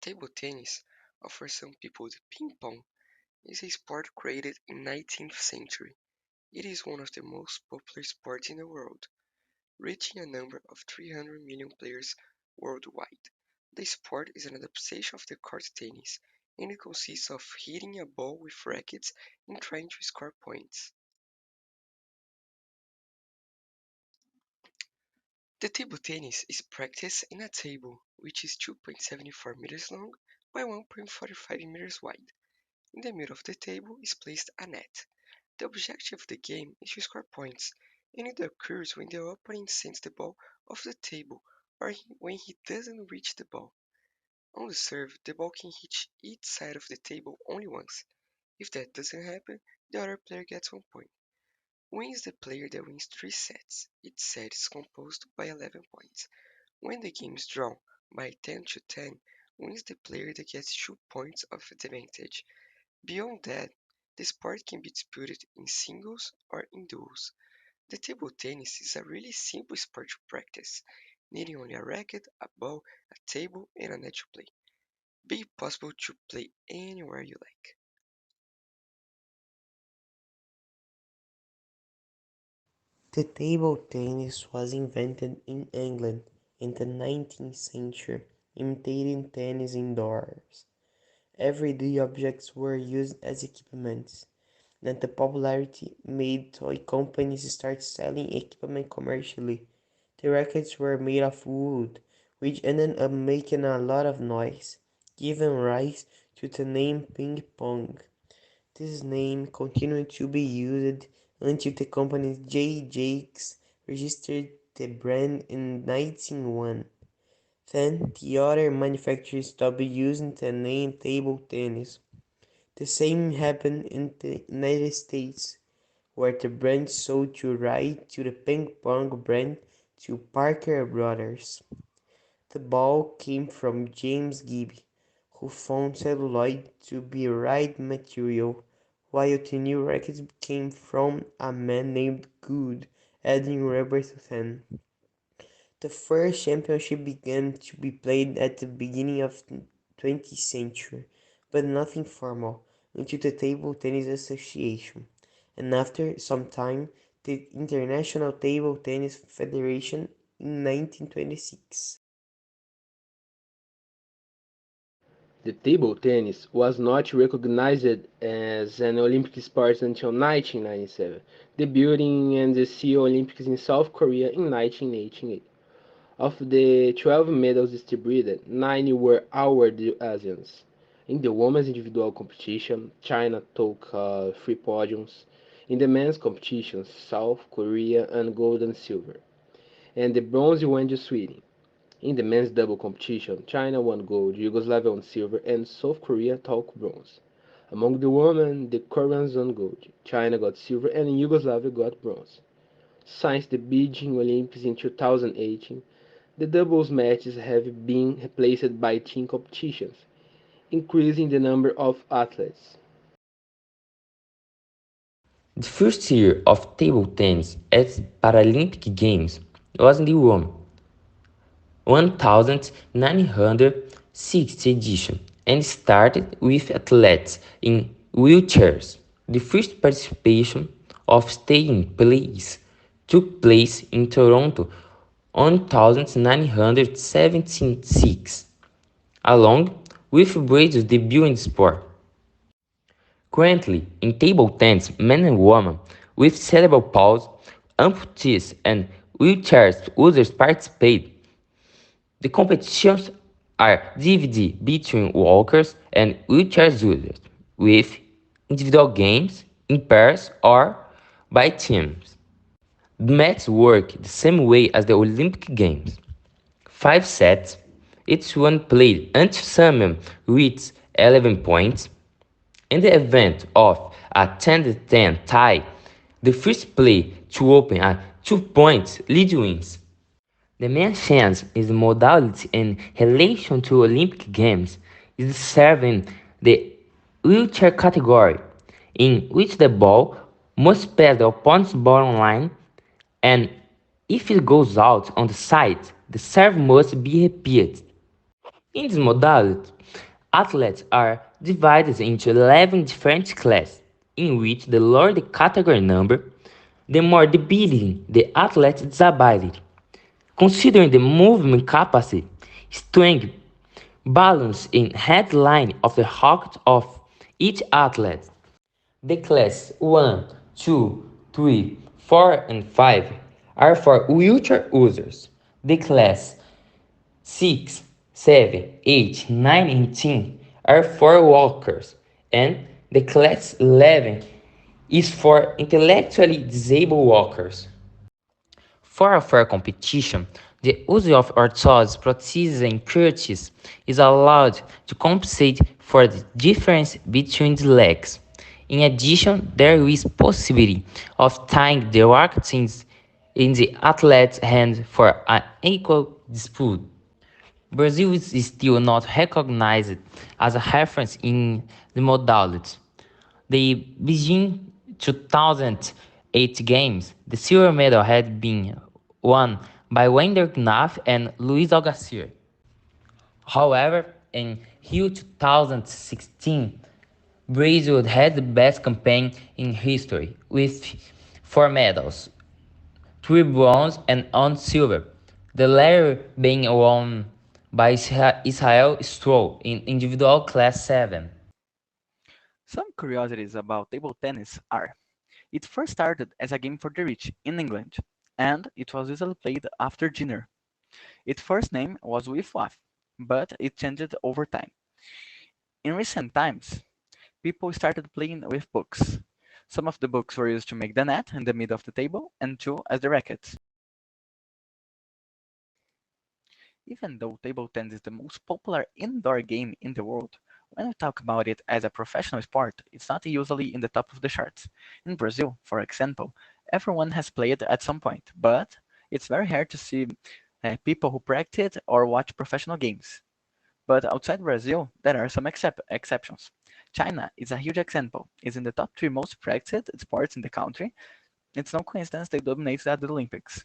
Table tennis, or for some people the ping pong, is a sport created in 19th century. It is one of the most popular sports in the world, reaching a number of 300 million players worldwide. The sport is an adaptation of the court tennis, and it consists of hitting a ball with rackets and trying to score points. The table tennis is practiced in a table, which is 2.74 meters long by 1.45 meters wide. In the middle of the table is placed a net. The objective of the game is to score points, and it occurs when the opponent sends the ball off the table or when he doesn't reach the ball. On the serve, the ball can hit each side of the table only once. If that doesn't happen, the other player gets 1 point. Win is the player that wins 3 sets. Each set is composed by 11 points. When the game is drawn by 10 to 10, wins the player that gets 2 points of advantage. Beyond that, the sport can be disputed in singles or in duels. The table tennis is a really simple sport to practice, needing only a racket, a ball, a table, and a net to play. Be possible to play anywhere you like. The table tennis was invented in England in the 19th century, imitating tennis indoors. Everyday objects were used as equipment. Then the popularity made toy companies start selling equipment commercially. The rackets were made of wood, which ended up making a lot of noise, giving rise to the name ping pong. This name continued to be used until the company J. Jakes registered the brand in 1901. Then the other manufacturers stopped using the name table tennis. The same happened in the United States, where the brand sold to right to the ping pong brand to Parker Brothers. The ball came from James Gibb, who found celluloid to be right material, while the new racket came from a man named Good, adding rubber to them. The first championship began to be played at the beginning of the 20th century, but nothing formal, until the Table Tennis Association, and after some time, the International Table Tennis Federation in 1926. The table tennis was not recognized as an Olympic sport until 1997, debuting in the Seoul Olympics in South Korea in 1988. Of the 12 medals distributed, 9 were awarded to Asians. In the women's individual competition, China took 3 podiums. In the men's competition, South Korea earned gold and silver, and the bronze went to Sweden. In the men's double competition, China won gold, Yugoslavia won silver, and South Korea took bronze. Among the women, the Koreans won gold, China got silver, and Yugoslavia got bronze. Since the Beijing Olympics in 2018, the doubles matches have been replaced by team competitions, increasing the number of athletes. The first year of table tennis at Paralympic Games was in the Rome 1960 edition and started with athletes in wheelchairs. The first participation of staying place took place in Toronto on 1976, along with Brady's debut in sport. Currently, in table tennis, men and women with cerebral palsy, amputees, and wheelchair users participate. The competitions are divided between walkers and wheelchair users, with individual games in pairs or by teams. The matches work the same way as the Olympic Games. 5 sets, each one played until someone reaches 11 points. In the event of a 10-10 tie, the first play to open a 2 points lead wins. The main change in the modality in relation to Olympic Games is serving the wheelchair category, in which the ball must pass the opponent's bottom line, and if it goes out on the side, the serve must be repeated. In this modality, athletes are divided into 11 different classes, in which the lower the category number, the more debilitating the athlete's disability. Considering the movement capacity, strength, balance, and headline of the height of each athlete, the class 1, 2, 3, 4, and 5 are for wheelchair users. The class 6, 7, 8, 9, and 10 are for walkers, and the class 11 is for intellectually disabled walkers. For a fair competition, the use of orthoses, prostheses, and crutches is allowed to compensate for the difference between the legs. In addition, there is possibility of tying the rackets in the athlete's hand for an equal dispute. Brazil is still not recognized as a reference in the modality. The Beijing 2008 Games, the silver medal had been won by Wender Knapp and Luiz Algacir. However, in Rio 2016, Brazil had the best campaign in history with 4 medals, 3 bronze and 1 silver, the latter being won by Israel Stroll in individual class 7. Some curiosities about table tennis are: it first started as a game for the rich in England, and it was usually played after dinner. Its first name was Wiff-Waff, but it changed over time. In recent times, people started playing with books. Some of the books were used to make the net in the middle of the table, and two as the rackets. Even though table tennis is the most popular indoor game in the world, when we talk about it as a professional sport, it's not usually in the top of the charts. In Brazil, for example, everyone has played at some point, but it's very rare to see people who practice or watch professional games. But outside Brazil, there are some exceptions. China is a huge example. It's in the top three most practiced sports in the country. It's no coincidence they dominate the Olympics.